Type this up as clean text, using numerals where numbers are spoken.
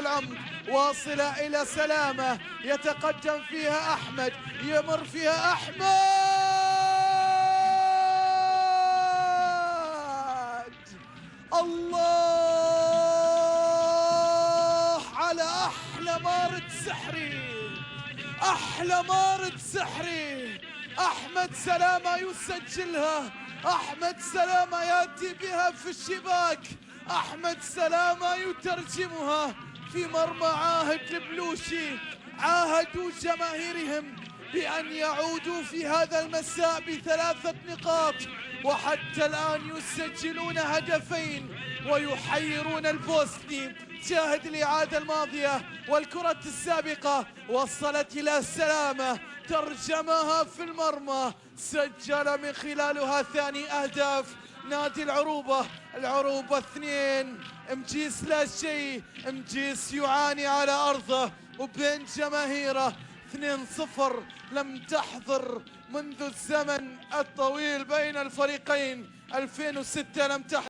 العمق واصلة إلى سلامة، يتقدم فيها أحمد، يمر فيها أحمد. الله على أحلى مارد سحري، أحلى مارد سحري. أحمد سلامة يسجلها، أحمد سلامة يأتي بها في الشباك، أحمد سلامة يترجمها في مرمى عاهد البلوشي. عاهدوا جماهيرهم بأن يعودوا في هذا المساء ب3 نقاط، وحتى الآن يسجلون هدفين ويحيرون البوسني. شاهد الإعادة الماضية والكرة السابقة وصلت إلى سلامة، ترجمها في المرمى، سجل من خلالها ثاني أهداف نادي العروبة. العروبة 2 مجيس لا شيء، مجيس يعاني على أرضه وبين جماهيره. 2-0 لم تحضر منذ الزمن الطويل بين الفريقين، 2006 لم تحضر.